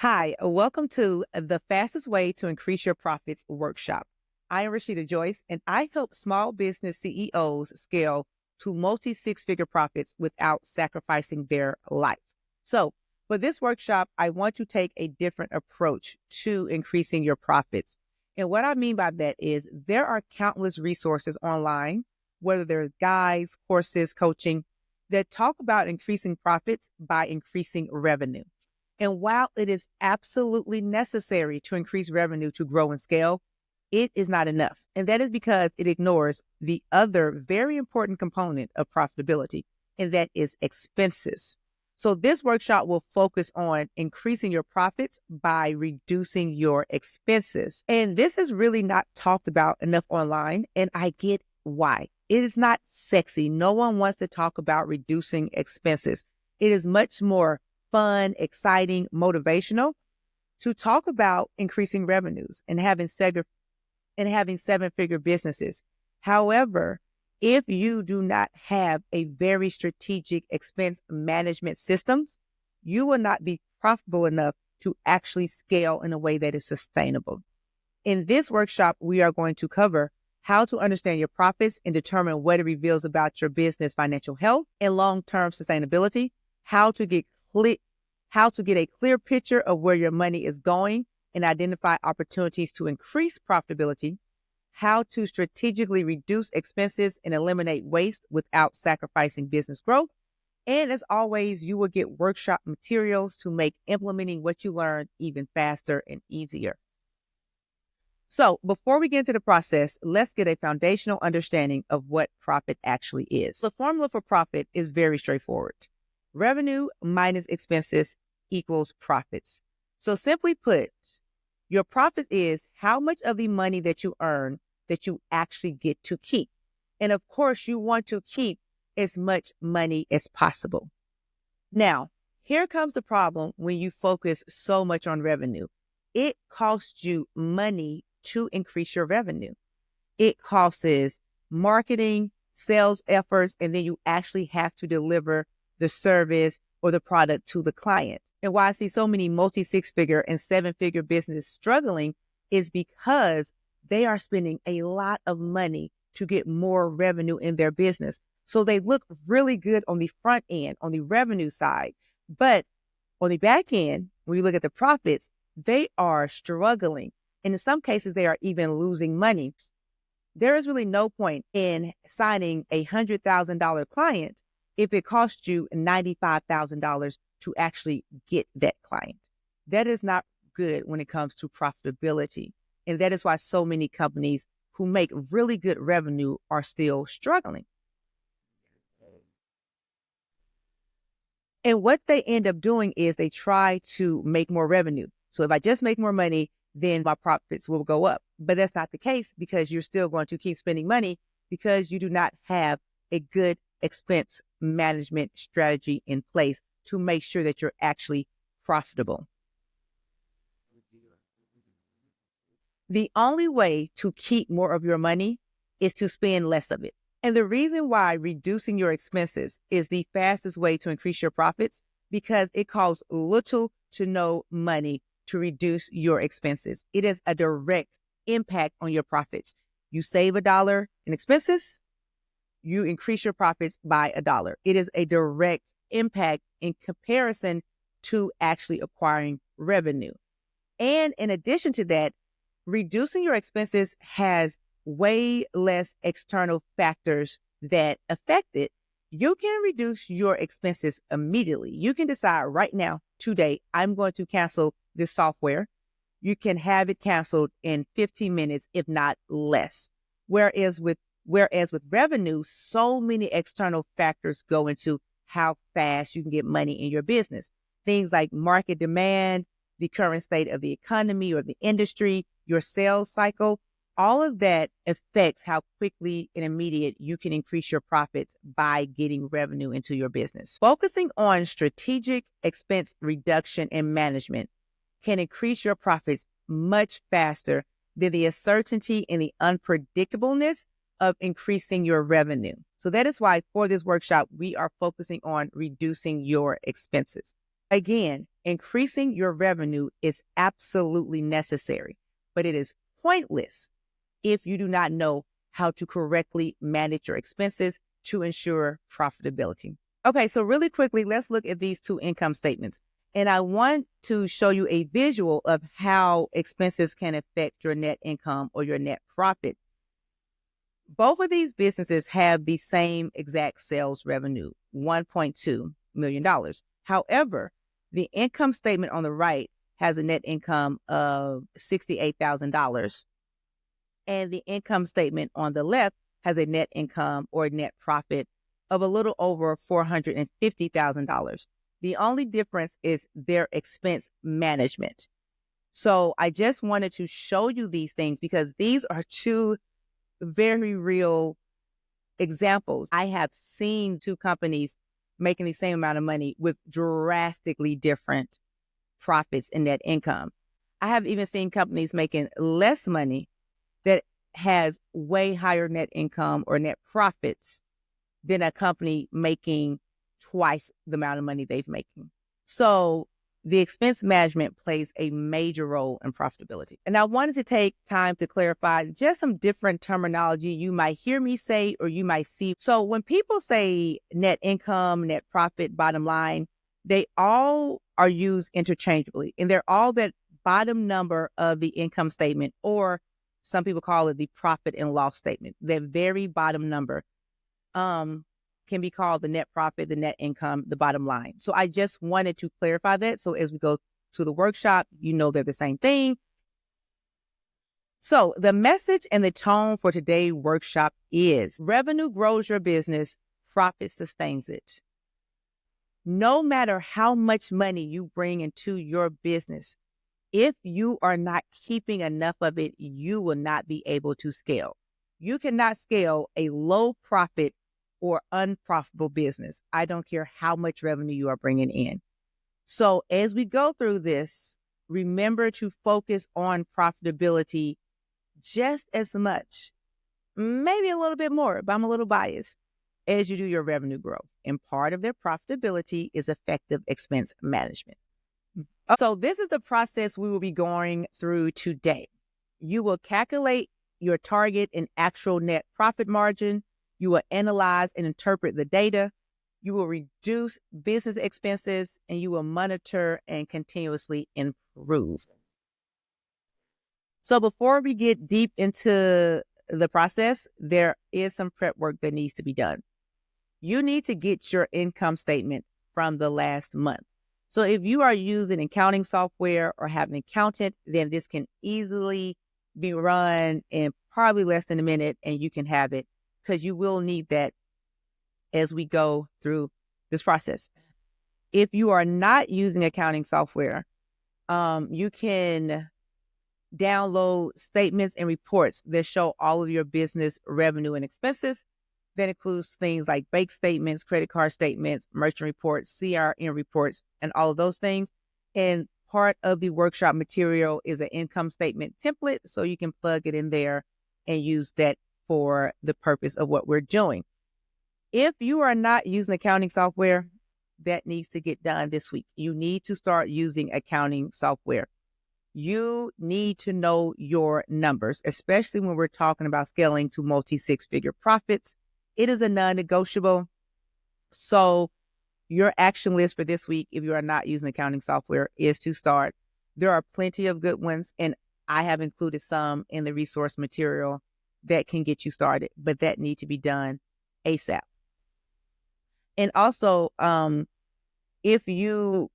Hi, welcome to the fastest way to increase your profits workshop. I am Rashida Joyce, and I help small business CEOs scale to multi six-figure profits without sacrificing their life. So, for this workshop, I want to take a different approach to increasing your profits. And what I mean by that is there are countless resources online, whether they're guides, courses, coaching, that talk about increasing profits by increasing revenue. And while it is absolutely necessary to increase revenue to grow and scale, it is not enough. And that is because it ignores the other very important component of profitability, and that is expenses. So this workshop will focus on increasing your profits by reducing your expenses. And this is really not talked about enough online, and I get why. It is not sexy. No one wants to talk about reducing expenses. It is much more fun, exciting, motivational to talk about increasing revenues and having seven-figure businesses. However, if you do not have a very strategic expense management systems, you will not be profitable enough to actually scale in a way that is sustainable. In this workshop, we are going to cover how to understand your profits and determine what it reveals about your business financial health and long-term sustainability, how to get a clear picture of where your money is going and identify opportunities to increase profitability, how to strategically reduce expenses and eliminate waste without sacrificing business growth. And as always, you will get workshop materials to make implementing what you learn even faster and easier. So before we get into the process, let's get a foundational understanding of what profit actually is. The formula for profit is very straightforward. Revenue minus expenses equals profits. So simply put, your profit is how much of the money that you earn that you actually get to keep. And of course, you want to keep as much money as possible. Now, here comes the problem when you focus so much on revenue. It costs you money to increase your revenue. It costs marketing, sales efforts, and then you actually have to deliver the service or the product to the client. And why I see so many multi-six-figure and seven-figure businesses struggling is because they are spending a lot of money to get more revenue in their business. So they look really good on the front end, on the revenue side. But on the back end, when you look at the profits, they are struggling. And in some cases, they are even losing money. There is really no point in signing a $100,000 client if it costs you $95,000 to actually get that client. That is not good when it comes to profitability. And that is why so many companies who make really good revenue are still struggling. And what they end up doing is they try to make more revenue. So if I just make more money, then my profits will go up. But that's not the case because you're still going to keep spending money because you do not have a good expense management strategy in place to make sure that you're actually profitable. The only way to keep more of your money is to spend less of it. And the reason why reducing your expenses is the fastest way to increase your profits because it costs little to no money to reduce your expenses. It is a direct impact on your profits. You save $1 in expenses, you increase your profits by $1. It is a direct impact in comparison to actually acquiring revenue. And in addition to that, reducing your expenses has way less external factors that affect it. You can reduce your expenses immediately. You can decide right now, today, I'm going to cancel this software. You can have it canceled in 15 minutes, if not less. Whereas with revenue, so many external factors go into how fast you can get money in your business. Things like market demand, the current state of the economy or the industry, your sales cycle, all of that affects how quickly and immediate you can increase your profits by getting revenue into your business. Focusing on strategic expense reduction and management can increase your profits much faster than the uncertainty and the unpredictableness of increasing your revenue. So that is why for this workshop, we are focusing on reducing your expenses. Again, Increasing your revenue is absolutely necessary, but it is pointless if you do not know how to correctly manage your expenses to ensure profitability. Okay, so really quickly, let's look at these two income statements. And I want to show you a visual of how expenses can affect your net income or your net profit. Both of these businesses have the same exact sales revenue, $1.2 million. However, the income statement on the right has a net income of $68,000. And the income statement on the left has a net income or net profit of a little over $450,000. The only difference is their expense management. So I just wanted to show you these things because these are two very real examples. I have seen two companies making the same amount of money with drastically different profits and net income. I have even seen companies making less money that has way higher net income or net profits than a company making twice the amount of money they've making. So the expense management plays a major role in profitability. And I wanted to take time to clarify just some different terminology you might hear me say or you might see. So when people say net income, net profit, bottom line, they all are used interchangeably and they're all that bottom number of the income statement, or some people call it the profit and loss statement. That very bottom number can be called the net profit, the net income, the bottom line. So I just wanted to clarify that. So as we go to the workshop, you know they're the same thing. So the message and the tone for today's workshop is revenue grows your business, profit sustains it. No matter how much money you bring into your business, if you are not keeping enough of it, you will not be able to scale. You cannot scale a low profit or unprofitable business. I don't care how much revenue you are bringing in. So as we go through this, remember to focus on profitability just as much, maybe a little bit more, but I'm a little biased, as you do your revenue growth. And part of their profitability is effective expense management. So this is the process we will be going through today. You will calculate your target and actual net profit margin. You will analyze and interpret the data. You will reduce business expenses, and you will monitor and continuously improve. So before we get deep into the process, there is some prep work that needs to be done. You need to get your income statement from the last month. So if you are using accounting software or have an accountant, then this can easily be run in probably less than a minute, and you can have it, because you will need that as we go through this process. If you are not using accounting software, you can download statements and reports that show all of your business revenue and expenses. That includes things like bank statements, credit card statements, merchant reports, CRM reports, and all of those things. And part of the workshop material is an income statement template, so you can plug it in there and use that for the purpose of what we're doing. If you are not using accounting software, that needs to get done this week. You need to start using accounting software. You need to know your numbers, especially when we're talking about scaling to multi-six-figure profits. It is a non-negotiable. So your action list for this week, if you are not using accounting software, is to start. There are plenty of good ones, and I have included some in the resource material that can get you started, but that need to be done ASAP. And also, if you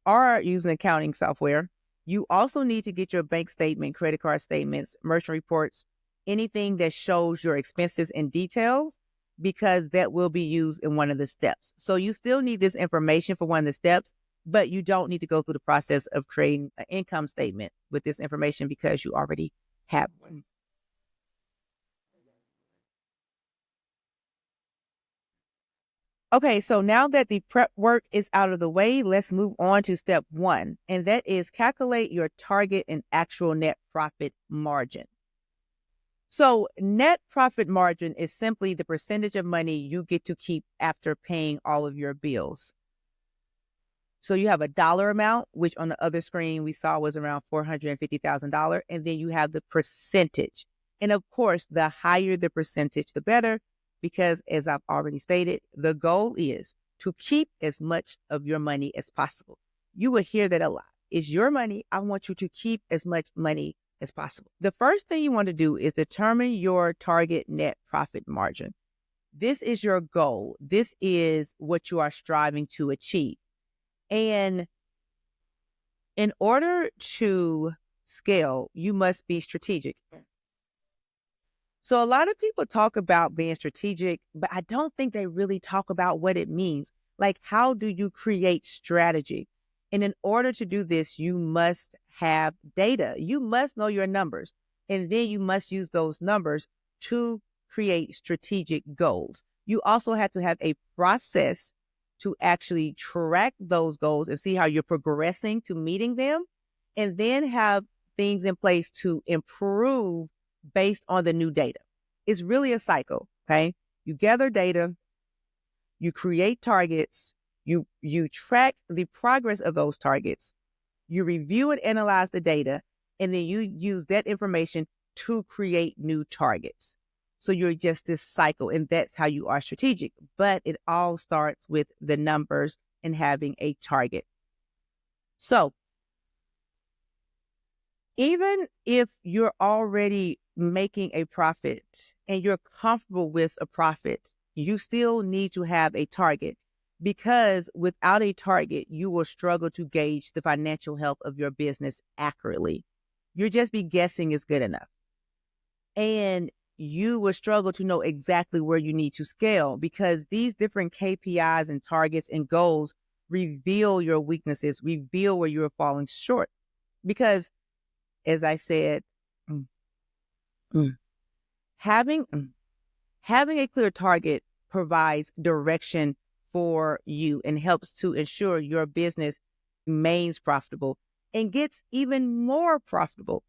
are using accounting software, you also need to get your bank statement, credit card statements, merchant reports, anything that shows your expenses in details, because that will be used in one of the steps. So you still need this information for one of the steps, but you don't need to go through the process of creating an income statement with this information because you already have one. Okay, so now that the prep work is out of the way, let's move on to step one, and that is calculate your target and actual net profit margin. So net profit margin is simply the percentage of money you get to keep after paying all of your bills. So you have a dollar amount, which on the other screen we saw was around $450,000. And then you have the percentage. And of course, the higher the percentage, the better, because as I've already stated, the goal is to keep as much of your money as possible. You will hear that a lot. It's your money. I want you to keep as much money as possible. The first thing you want to do is determine your target net profit margin. This is your goal. This is what you are striving to achieve. And in order to scale, you must be strategic. So a lot of people talk about being strategic, but I don't think they really talk about what it means. Like, how do you create strategy? And in order to do this, you must have data. You must know your numbers. And then you must use those numbers to create strategic goals. You also have to have a process to actually track those goals and see how you're progressing to meeting them, and then have things in place to improve based on the new data. It's really a cycle, okay? You gather data, you create targets, you track the progress of those targets, you review and analyze the data, and then you use that information to create new targets. So you're just this cycle, and that's how you are strategic. But it all starts with the numbers and having a target. So even if you're already making a profit and you're comfortable with a profit, you still need to have a target, because without a target, you will struggle to gauge the financial health of your business accurately. You'll just be guessing is good enough. And you will struggle to know exactly where you need to scale, because these different KPIs and targets and goals reveal your weaknesses, reveal where you're falling short. Because, as I said, having a clear target provides direction for you and helps to ensure your business remains profitable and gets even more profitable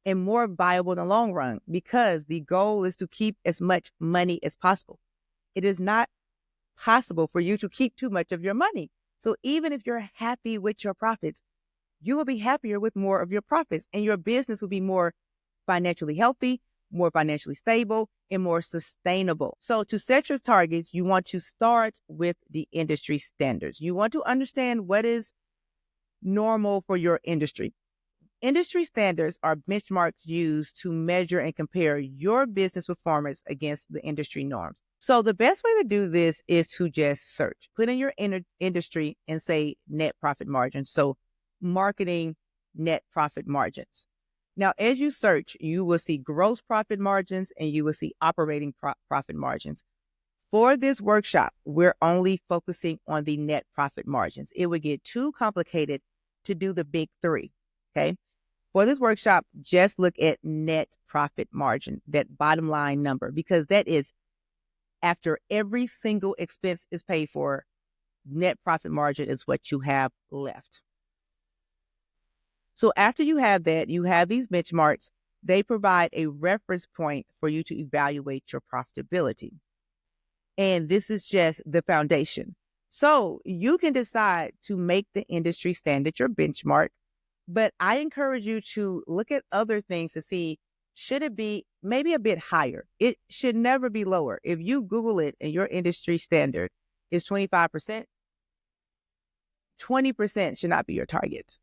and more viable in the long run, because the goal is to keep as much money as possible. It is not possible for you to keep too much of your money. So even if you're happy with your profits, you will be happier with more of your profits, and your business will be more financially healthy, more financially stable, and more sustainable. So to set your targets, you want to start with the industry standards. You want to understand what is normal for your industry. Industry standards are benchmarks used to measure and compare your business performance against the industry norms. So the best way to do this is to just search. Put in your industry and say net profit margin. So marketing net profit margins. Now, as you search, you will see gross profit margins and you will see operating profit margins. For this workshop, we're only focusing on the net profit margins. It would get too complicated to do the big three, okay? For this workshop, just look at net profit margin, that bottom line number, because that is after every single expense is paid for. Net profit margin is what you have left. So after you have that, you have these benchmarks. They provide a reference point for you to evaluate your profitability. And this is just the foundation. So you can decide to make the industry standard your benchmark, but I encourage you to look at other things to see, should it be maybe a bit higher? It should never be lower. If you Google it and your industry standard is 25%, 20% should not be your target.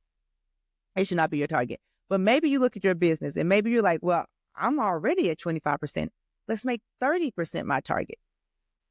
It should not be your target. But maybe you look at your business and maybe you're like, well, I'm already at 25%. Let's make 30% my target.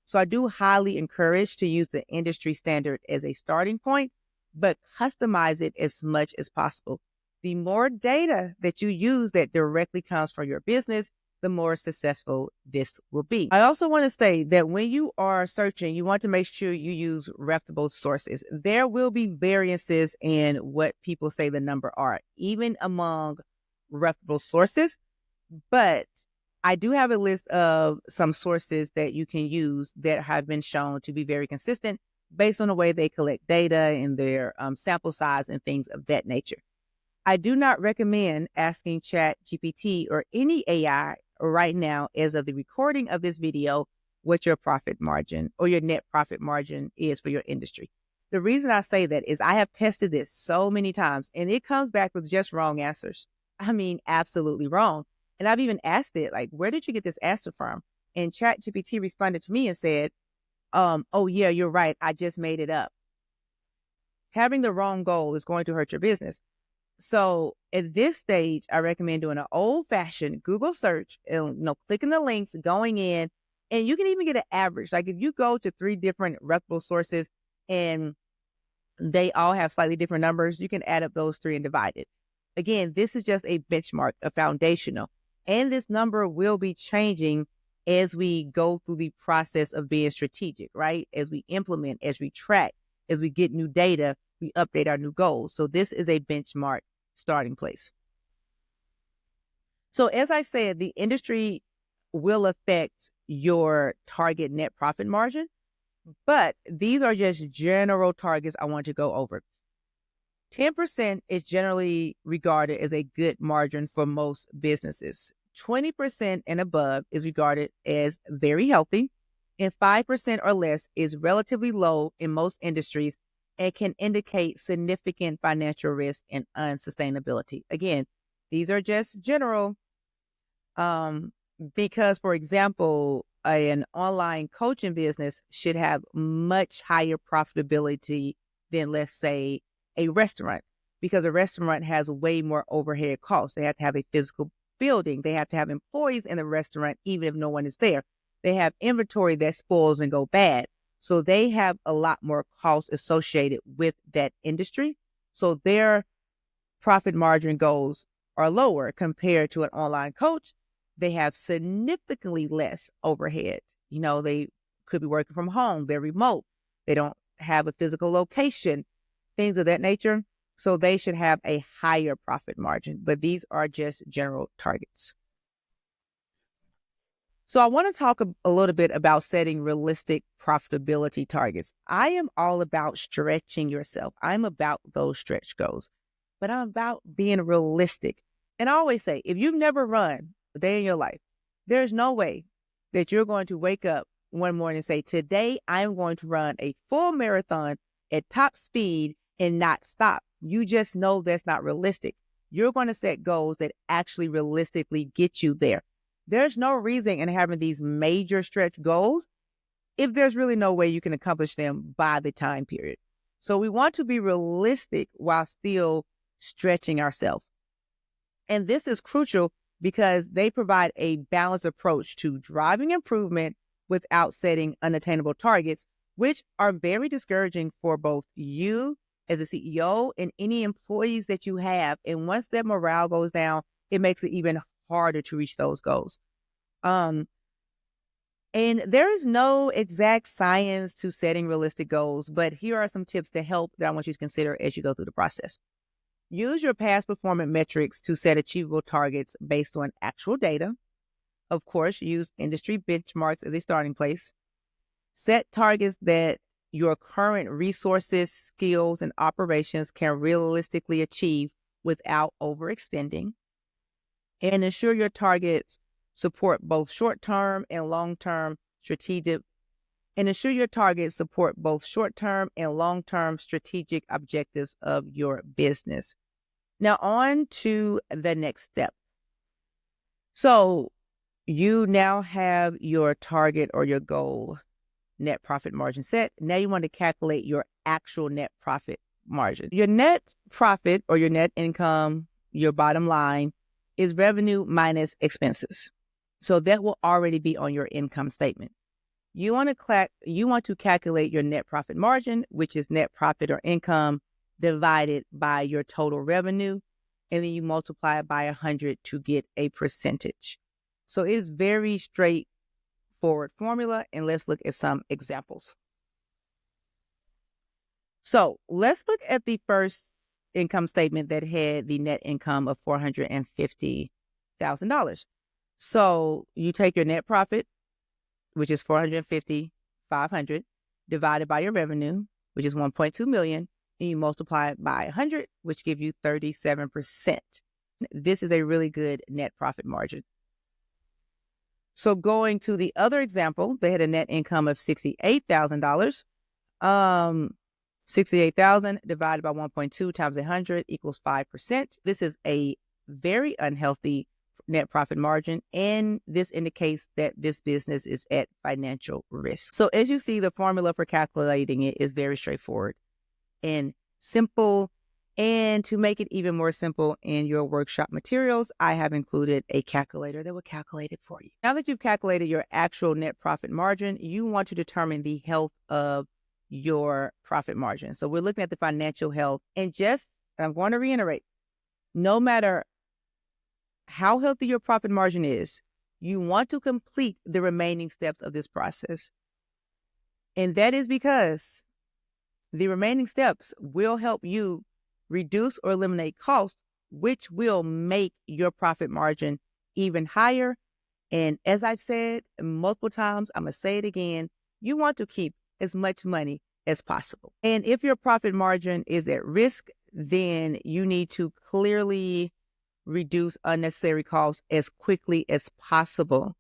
So I do highly encourage to use the industry standard as a starting point, but customize it as much as possible. The more data that you use that directly comes from your business, the more successful this will be. I also want to state that when you are searching, you want to make sure you use reputable sources. There will be variances in what people say the number are, even among reputable sources. But I do have a list of some sources that you can use that have been shown to be very consistent based on the way they collect data and their sample size and things of that nature. I do not recommend asking ChatGPT or any AI right now, as of the recording of this video, what your profit margin or your net profit margin is for your industry. The reason I say that is I have tested this so many times and it comes back with just wrong answers. I mean, absolutely wrong. And I've even asked it, like, where did you get this answer from? And ChatGPT responded to me and said, oh yeah, you're right. I just made it up. Having the wrong goal is going to hurt your business. So at this stage, I recommend doing an old fashioned Google search and, clicking the links, going in, and you can even get an average. Like if you go to 3 different reputable sources and they all have slightly different numbers, you can add up those 3 and divide it. Again, this is just a benchmark, a foundational, and this number will be changing as we go through the process of being strategic, right? As we implement, as we track, as we get new data, we update our new goals. So this is a benchmark starting place. So as I said, the industry will affect your target net profit margin, but these are just general targets I want to go over. 10% is generally regarded as a good margin for most businesses. 20% and above is regarded as very healthy, and 5% or less is relatively low in most industries and can indicate significant financial risk and unsustainability. Again, these are just general because, for example, an online coaching business should have much higher profitability than, let's say, a restaurant, because a restaurant has way more overhead costs. They have to have a physical building. They have to have employees in the restaurant, even if no one is there. They have inventory that spoils and go bad. So they have a lot more costs associated with that industry. So their profit margin goals are lower compared to an online coach. They have significantly less overhead. They could be working from home. They're remote. They don't have a physical location, things of that nature. So they should have a higher profit margin, but these are just general targets. So I want to talk a little bit about setting realistic profitability targets. I am all about stretching yourself. I'm about those stretch goals, but I'm about being realistic. And I always say, if you've never run a day in your life, there's no way that you're going to wake up one morning and say, today I'm going to run a full marathon at top speed and not stop. You just know that's not realistic. You're going to set goals that actually realistically get you there. There's no reason in having these major stretch goals if there's really no way you can accomplish them by the time period. So we want to be realistic while still stretching ourselves. And this is crucial because they provide a balanced approach to driving improvement without setting unattainable targets, which are very discouraging for both you as a CEO and any employees that you have. And once that morale goes down, it makes it even harder to reach those goals. And there is no exact science to setting realistic goals, but here are some tips to help that I want you to consider as you go through the process. Use your past performance metrics to set achievable targets based on actual data. Of course, use industry benchmarks as a starting place. Set targets that your current resources, skills, and operations can realistically achieve without overextending. And ensure your targets support both short-term and long-term strategic objectives of your business. Now on to the next step. So you now have your target or your goal net profit margin set. Now you want to calculate your actual net profit margin. Your net profit or your net income, your bottom line, is revenue minus expenses. So that will already be on your income statement. You want to calculate your net profit margin, which is net profit or income divided by your total revenue, and then you multiply it by 100 to get a percentage. So it's very straightforward formula, and let's look at some examples. So let's look at the first income statement that had the net income of $450,000. So you take your net profit, which is $450,500, divided by your revenue, which is $1.2 million, and you multiply it by 100, which gives you 37%. This is a really good net profit margin. So going to the other example, they had a net income of $68,000. 68,000 divided by 1.2 times 100 equals 5%. This is a very unhealthy net profit margin, and this indicates that this business is at financial risk. So as you see, the formula for calculating it is very straightforward and simple. And to make it even more simple in your workshop materials, I have included a calculator that will calculate it for you. Now that you've calculated your actual net profit margin, you want to determine the health of your profit margin. So we're looking at the financial health, and I'm going to reiterate, no matter how healthy your profit margin is, you want to complete the remaining steps of this process. And that is because the remaining steps will help you reduce or eliminate costs, which will make your profit margin even higher. And as I've said multiple times, I'm going to say it again, you want to keep as much money as possible. And if your profit margin is at risk, then you need to clearly reduce unnecessary costs as quickly as possible.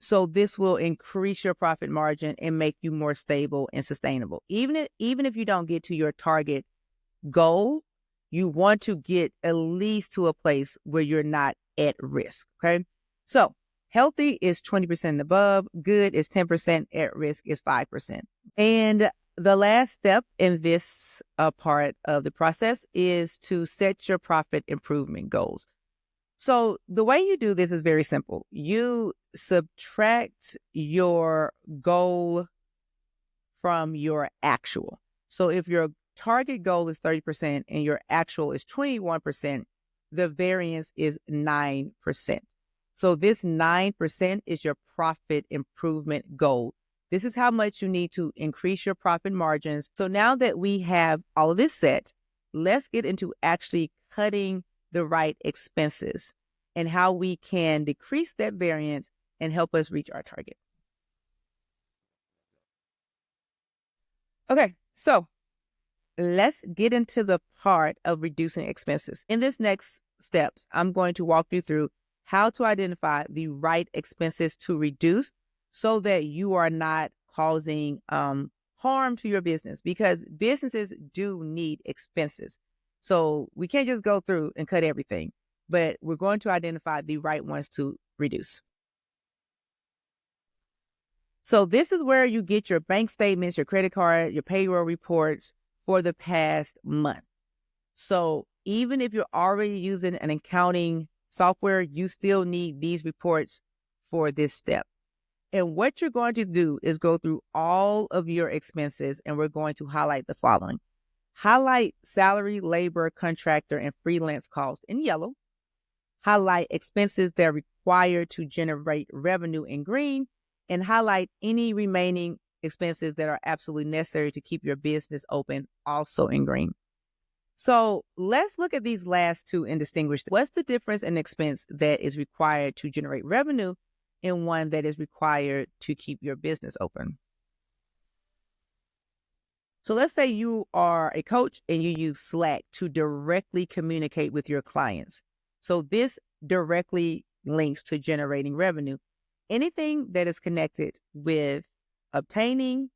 So this will increase your profit margin and make you more stable and sustainable. Even if you don't get to your target goal, you want to get at least to a place where you're not at risk. Okay. So healthy is 20% and above. Good is 10%. At risk is 5%. And the last step in this part of the process is to set your profit improvement goals. So the way you do this is very simple. You subtract your goal from your actual. So if your target goal is 30% and your actual is 21%, the variance is 9%. So this 9% is your profit improvement goal. This is how much you need to increase your profit margins. So now that we have all of this set, let's get into actually cutting the right expenses and how we can decrease that variance and help us reach our target. Okay, so let's get into the part of reducing expenses. In this next steps, I'm going to walk you through how to identify the right expenses to reduce so that you are not causing harm to your business, because businesses do need expenses. So we can't just go through and cut everything, but we're going to identify the right ones to reduce. So this is where you get your bank statements, your credit card, your payroll reports for the past month. So even if you're already using an accounting software, you still need these reports for this step. And what you're going to do is go through all of your expenses, and we're going to highlight the following. Highlight salary, labor, contractor, and freelance costs in yellow. Highlight expenses that are required to generate revenue in green, and highlight any remaining expenses that are absolutely necessary to keep your business open, also in green. So let's look at these last two and distinguish. What's the difference in expense that is required to generate revenue and one that is required to keep your business open? So let's say you are a coach and you use Slack to directly communicate with your clients. So this directly links to generating revenue. Anything that is connected with obtaining,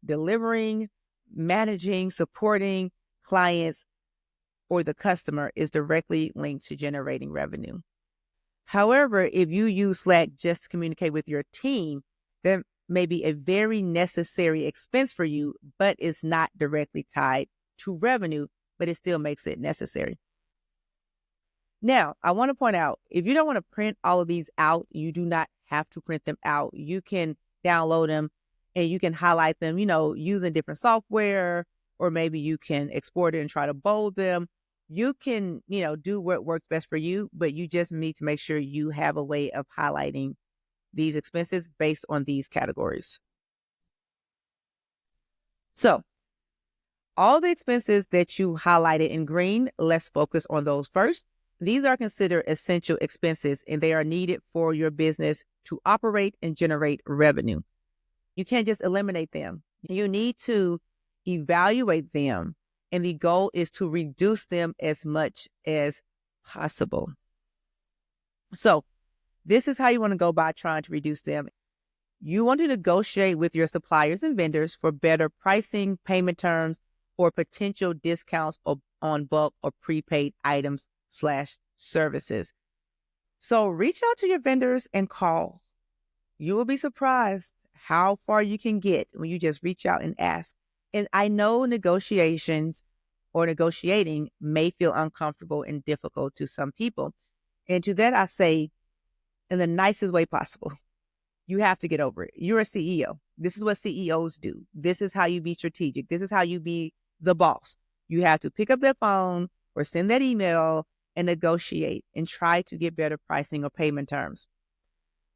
delivering, managing, supporting clients or the customer is directly linked to generating revenue. However, if you use Slack just to communicate with your team, there may be a very necessary expense for you, but it's not directly tied to revenue, but it still makes it necessary. Now, I want to point out, if you don't want to print all of these out, you do not have to print them out. You can download them and you can highlight them, using different software, or maybe you can export it and try to bold them. You can, do what works best for you, but you just need to make sure you have a way of highlighting these expenses based on these categories. So all the expenses that you highlighted in green, let's focus on those first. These are considered essential expenses, and they are needed for your business to operate and generate revenue. You can't just eliminate them. You need to evaluate them, and the goal is to reduce them as much as possible. So this is how you want to go by trying to reduce them. You want to negotiate with your suppliers and vendors for better pricing, payment terms, or potential discounts on bulk or prepaid items/services. So reach out to your vendors and call. You will be surprised how far you can get when you just reach out and ask. And I know negotiations or negotiating may feel uncomfortable and difficult to some people. And to that, I say, in the nicest way possible, you have to get over it. You're a CEO. This is what CEOs do. This is how you be strategic. This is how you be the boss. You have to pick up that phone or send that email and negotiate and try to get better pricing or payment terms.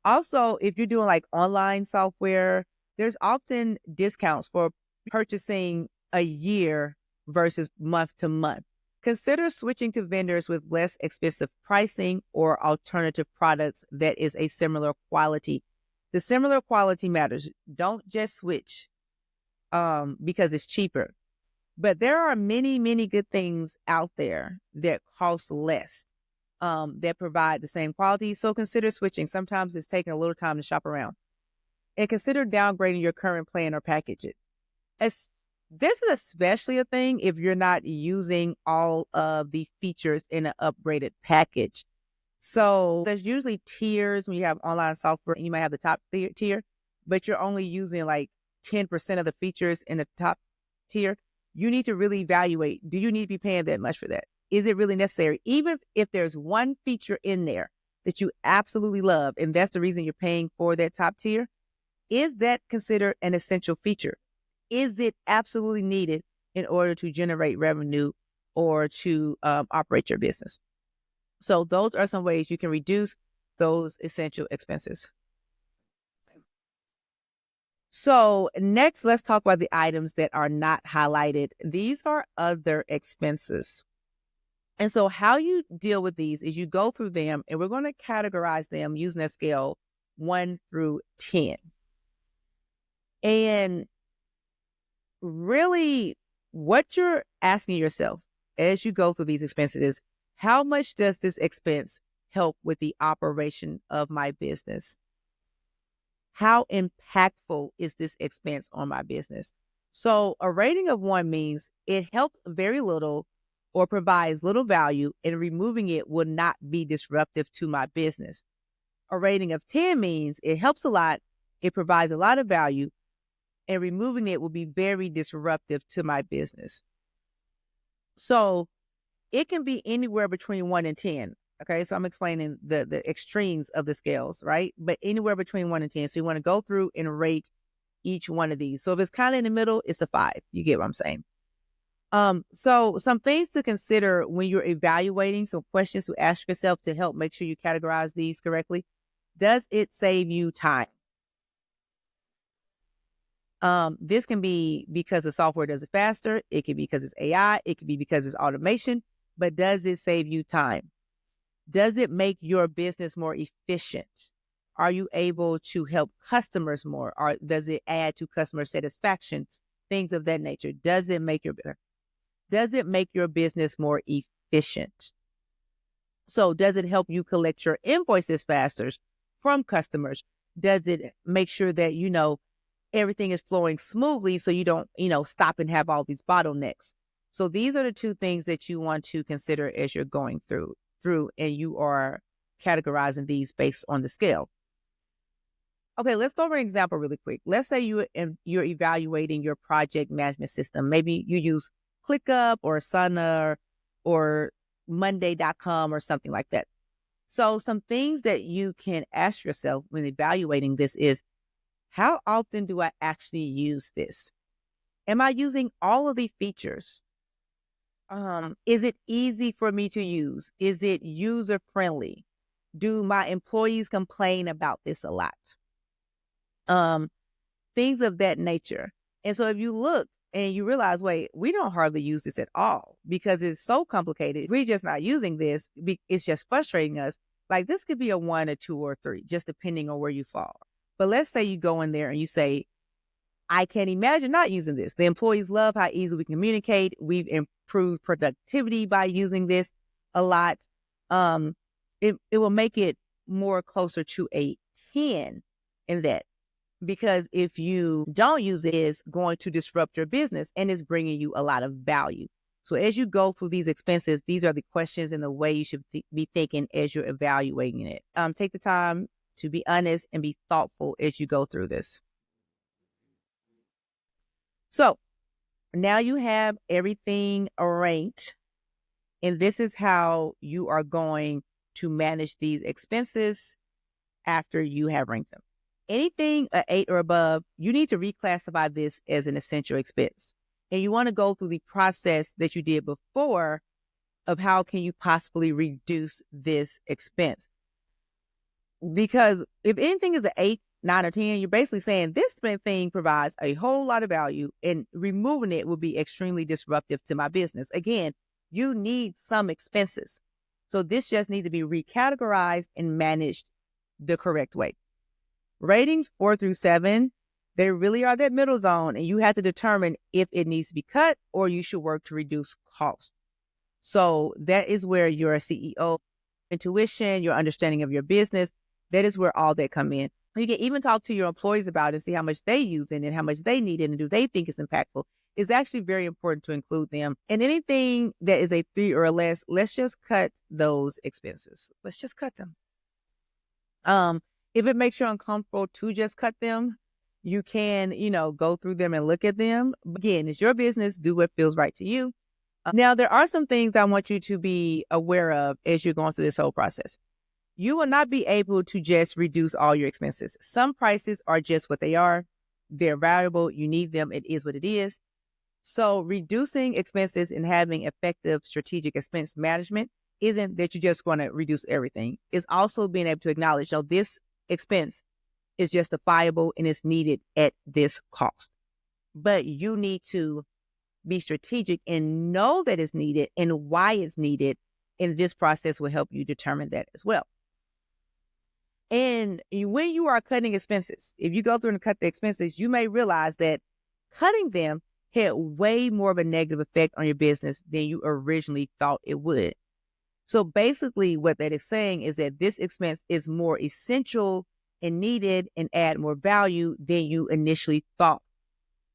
Also, if you're doing like online software, there's often discounts for purchasing a year versus month to month. Consider switching to vendors with less expensive pricing or alternative products that is a similar quality. The similar quality matters. Don't just switch because it's cheaper. But there are many, many good things out there that cost less, that provide the same quality. So consider switching. Sometimes it's taking a little time to shop around. And consider downgrading your current plan or package. This is especially a thing if you're not using all of the features in an upgraded package. So there's usually tiers when you have online software, and you might have the top tier, but you're only using like 10% of the features in the top tier. You need to really evaluate, do you need to be paying that much for that? Is it really necessary? Even if there's one feature in there that you absolutely love, and that's the reason you're paying for that top tier, is that considered an essential feature? Is it absolutely needed in order to generate revenue or to operate your business? So those are some ways you can reduce those essential expenses. So next, let's talk about the items that are not highlighted. These are other expenses. And so how you deal with these is you go through them, and we're going to categorize them using a scale 1 through 10. And really, what you're asking yourself as you go through these expenses is, how much does this expense help with the operation of my business? How impactful is this expense on my business? So a rating of 1 means it helps very little or provides little value, and removing it will not be disruptive to my business. A rating of 10 means it helps a lot, it provides a lot of value, and removing it will be very disruptive to my business. So it can be anywhere between 1 and 10. Okay, so I'm explaining the extremes of the scales, right? But anywhere between 1 and 10. So you want to go through and rate each one of these. So if it's kind of in the middle, it's a 5. You get what I'm saying? So some things to consider when you're evaluating, some questions to ask yourself to help make sure you categorize these correctly. Does it save you time? This can be because the software does it faster. It could be because it's AI. It could be because it's automation. But does it save you time? Does it make your business more efficient? Are you able to help customers more? Or does it add to customer satisfaction? Things of that nature. Does it make your business more efficient? So does it help you collect your invoices faster from customers? Does it make sure that, everything is flowing smoothly so you don't, stop and have all these bottlenecks? So these are the 2 things that you want to consider as you're going through and you are categorizing these based on the scale. Okay, let's go over an example really quick. Let's say you're evaluating your project management system. Maybe you use ClickUp or Asana or Monday.com or something like that. So some things that you can ask yourself when evaluating this is, how often do I actually use this? Am I using all of the features? Is it easy for me to use? Is it user friendly? Do my employees complain about this a lot? Things of that nature. And so if you look and you realize, wait, we don't hardly use this at all because it's so complicated. We're just not using this. It's just frustrating us. Like this could be a 1, a 2, or a 3, just depending on where you fall. But let's say you go in there and you say, I can't imagine not using this. The employees love how easy we communicate. We've improved productivity by using this a lot. It will make it more closer to a 10 in that. because if you don't use it, it's going to disrupt your business and it's bringing you a lot of value. So as you go through these expenses, these are the questions and the way you should be thinking as you're evaluating it. Take the time to be honest and be thoughtful as you go through this. So now you have everything ranked, and this is how you are going to manage these expenses after you have ranked them. Anything an 8 or above, you need to reclassify this as an essential expense. And you want to go through the process that you did before of how can you possibly reduce this expense. Because if anything is an 8, 9, or 10, you're basically saying this thing provides a whole lot of value and removing it would be extremely disruptive to my business. Again, you need some expenses. So this just needs to be recategorized and managed the correct way. Ratings 4 through 7, they really are that middle zone, and you have to determine if it needs to be cut or you should work to reduce cost. So that is where your CEO intuition, your understanding of your business, that is where all that come in. You can even talk to your employees about it and see how much they use it and how much they need it and do they think is impactful. It's actually very important to include them. And anything that is a 3 or less, let's just cut those expenses. Let's just cut them. If it makes you uncomfortable to just cut them, you can, go through them and look at them. Again, it's your business. Do what feels right to you. Now, there are some things I want you to be aware of as you're going through this whole process. You will not be able to just reduce all your expenses. Some prices are just what they are. They're valuable. You need them. It is what it is. So reducing expenses and having effective strategic expense management isn't that you're just going to reduce everything. It's also being able to acknowledge, this expense is justifiable and it's needed at this cost. But you need to be strategic and know that it's needed and why it's needed. And this process will help you determine that as well. And when you are cutting expenses, if you go through and cut the expenses, you may realize that cutting them had way more of a negative effect on your business than you originally thought it would. So basically what that is saying is that this expense is more essential and needed and add more value than you initially thought.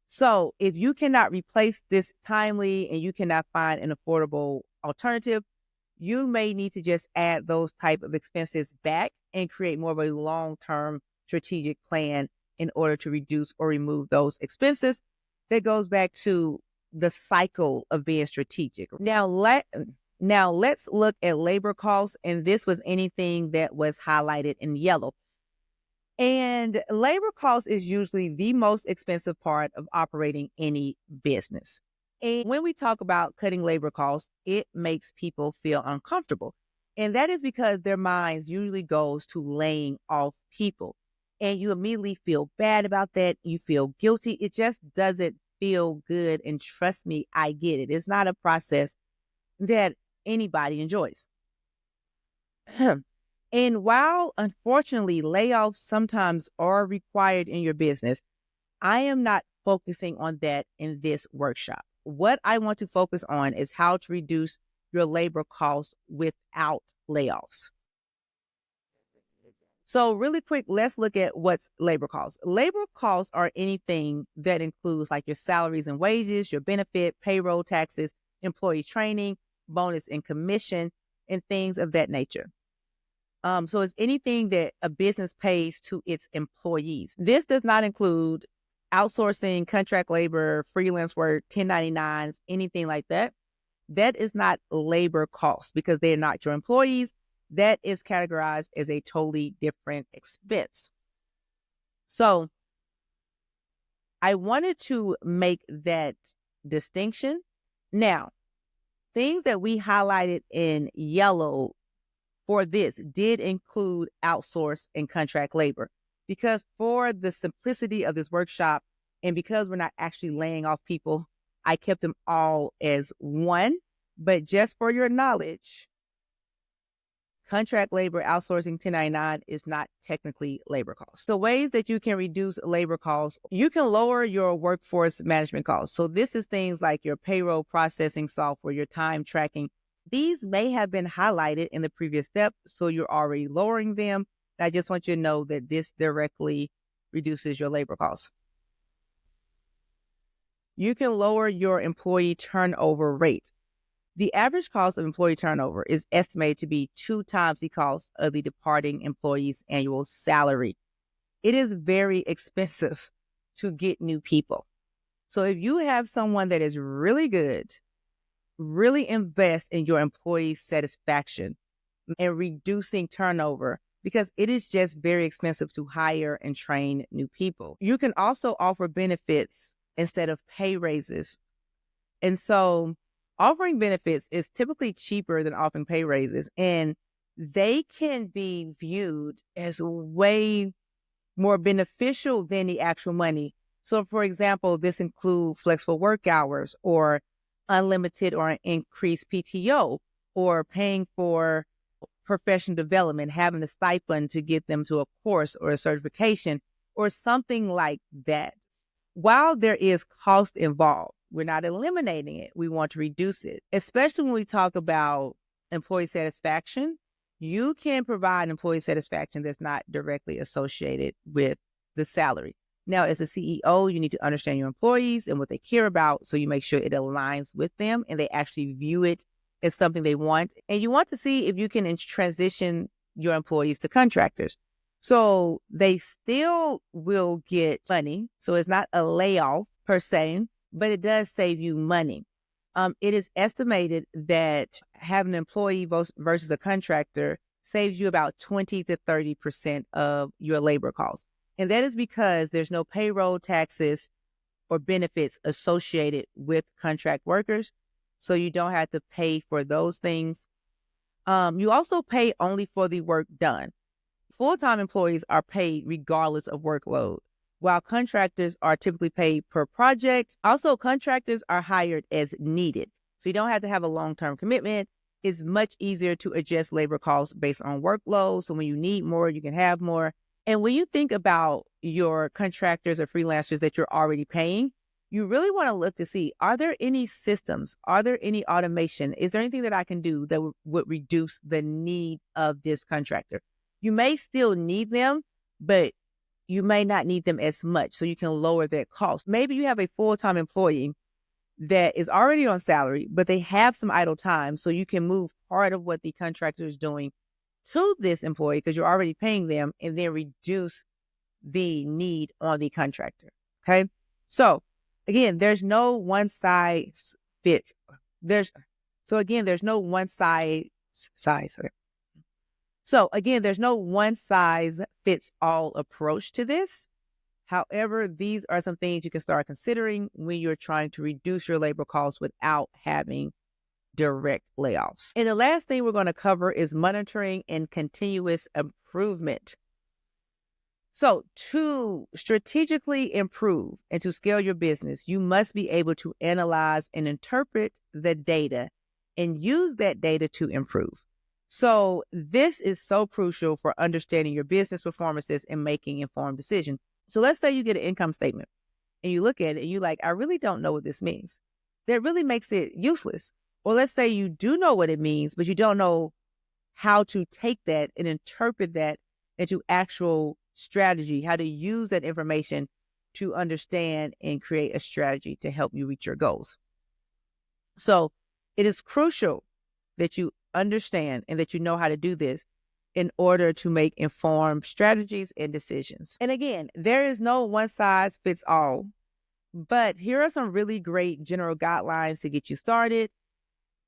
So if you cannot replace this timely and you cannot find an affordable alternative, you may need to just add those type of expenses back and create more of a long-term strategic plan in order to reduce or remove those expenses. That goes back to the cycle of being strategic. Now let's look at labor costs, and this was anything that was highlighted in yellow. And labor cost is usually the most expensive part of operating any business. And when we talk about cutting labor costs, it makes people feel uncomfortable. And that is because their minds usually goes to laying off people. And you immediately feel bad about that. You feel guilty. It just doesn't feel good. And trust me, I get it. It's not a process that anybody enjoys. And while unfortunately layoffs sometimes are required in your business, I am not focusing on that in this workshop. What I want to focus on is how to reduce your labor costs without layoffs. So really quick, let's look at what's labor costs. Labor costs are anything that includes like your salaries and wages, your benefit, payroll taxes, employee training, bonus and commission, and things of that nature. So it's anything that a business pays to its employees. This does not include outsourcing, contract labor, freelance work, 1099s, anything like that. That is not labor costs because they're not your employees. That is categorized as a totally different expense. So I wanted to make that distinction. Now, things that we highlighted in yellow for this did include outsource and contract labor, because for the simplicity of this workshop and because we're not actually laying off people, I kept them all as one. But just for your knowledge, contract labor, outsourcing, 1099 is not technically labor costs. So ways that you can reduce labor costs, you can lower your workforce management costs. So this is things like your payroll processing software, your time tracking. These may have been highlighted in the previous step, so you're already lowering them. I just want you to know that this directly reduces your labor costs. You can lower your employee turnover rate. The average cost of employee turnover is estimated to be 2 times the cost of the departing employee's annual salary. It is very expensive to get new people. So if you have someone that is really good, really invest in your employee satisfaction and reducing turnover, because it is just very expensive to hire and train new people. You can also offer benefits instead of pay raises. And so offering benefits is typically cheaper than offering pay raises, and they can be viewed as way more beneficial than the actual money. So, for example, this includes flexible work hours or unlimited or increased PTO, or paying for professional development, having a stipend to get them to a course or a certification or something like that. While there is cost involved, we're not eliminating it. We want to reduce it, especially when we talk about employee satisfaction. You can provide employee satisfaction that's not directly associated with the salary. Now, as a CEO, you need to understand your employees and what they care about, so you make sure it aligns with them and they actually view it as something they want. And you want to see if you can transition your employees to contractors. So they still will get money. So it's not a layoff per se, but it does save you money. It is estimated that having an employee versus a contractor saves you about 20 to 30% of your labor costs. And that is because there's no payroll taxes or benefits associated with contract workers. So you don't have to pay for those things. You also pay only for the work done. Full-time employees are paid regardless of workload, while contractors are typically paid per project. Also, contractors are hired as needed, so you don't have to have a long-term commitment. It's much easier to adjust labor costs based on workload. So when you need more, you can have more. And when you think about your contractors or freelancers that you're already paying, you really want to look to see, are there any systems? Are there any automation? Is there anything that I can do that would reduce the need of this contractor? You may still need them, but you may not need them as much, so you can lower that cost. Maybe you have a full-time employee that is already on salary, but they have some idle time, so you can move part of what the contractor is doing to this employee because you're already paying them, and then reduce the need on the contractor. Okay? So again, there's no one size fits. There's no one size. Okay. So again, there's no one size fits all approach to this. However, these are some things you can start considering when you're trying to reduce your labor costs without having direct layoffs. And the last thing we're going to cover is monitoring and continuous improvement. So to strategically improve and to scale your business, you must be able to analyze and interpret the data and use that data to improve. So this is so crucial for understanding your business performances and making informed decisions. So let's say you get an income statement and you look at it and you're like, I really don't know what this means. That really makes it useless. Or let's say you do know what it means, but you don't know how to take that and interpret that into actual strategy, how to use that information to understand and create a strategy to help you reach your goals. So it is crucial that you understand and that you know how to do this in order to make informed strategies and decisions. And again, there is no one size fits all, but here are some really great general guidelines to get you started.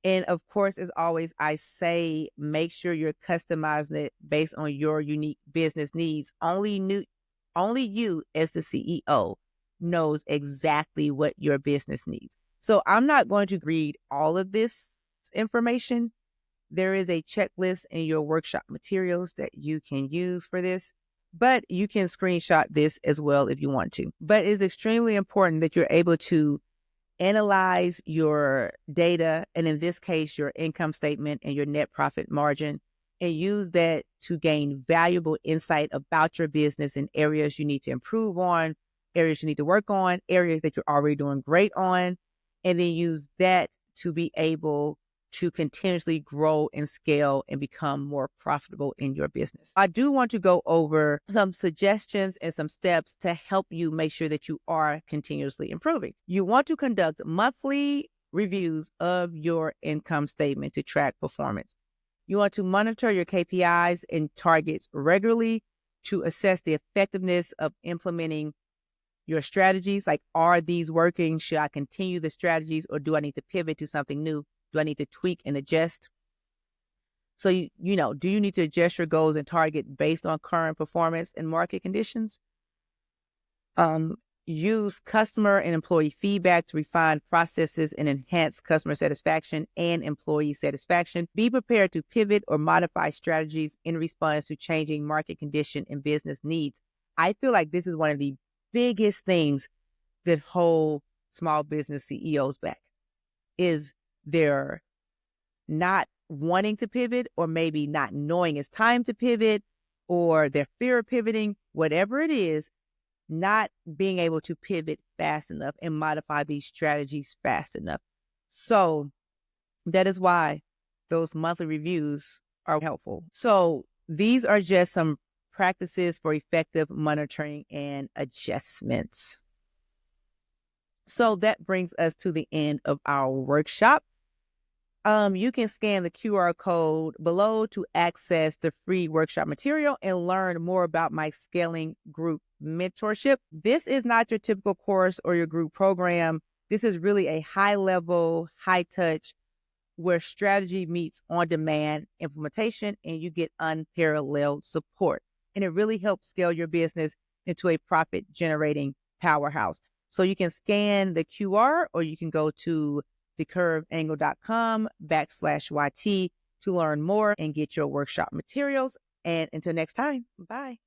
And of course, as always, I say, make sure you're customizing it based on your unique business needs. Only you as the CEO knows exactly what your business needs. So I'm not going to read all of this information. There is a checklist in your workshop materials that you can use for this, but you can screenshot this as well if you want to. But it's extremely important that you're able to analyze your data, and in this case, your income statement and your net profit margin, and use that to gain valuable insight about your business and areas you need to improve on, areas you need to work on, areas that you're already doing great on, and then use that to be able to continuously grow and scale and become more profitable in your business. I do want to go over some suggestions and some steps to help you make sure that you are continuously improving. You want to conduct monthly reviews of your income statement to track performance. You want to monitor your KPIs and targets regularly to assess the effectiveness of implementing your strategies. Like, are these working? Should I continue the strategies, or do I need to pivot to something new? Do I need to tweak and adjust? So, do you need to adjust your goals and target based on current performance and market conditions? Use customer and employee feedback to refine processes and enhance customer satisfaction and employee satisfaction. Be prepared to pivot or modify strategies in response to changing market condition and business needs. I feel like this is one of the biggest things that hold small business CEOs back, is they're not wanting to pivot, or maybe not knowing it's time to pivot, or their fear of pivoting, whatever it is, not being able to pivot fast enough and modify these strategies fast enough. So that is why those monthly reviews are helpful. So these are just some practices for effective monitoring and adjustments. So that brings us to the end of our workshop. You can scan the QR code below to access the free workshop material and learn more about my scaling group mentorship. This is not your typical course or your group program. This is really a high level, high touch, where strategy meets on demand implementation, and you get unparalleled support. And it really helps scale your business into a profit generating powerhouse. So you can scan the QR, or you can go to thecurveangle.com/YT to learn more and get your workshop materials. And until next time, bye.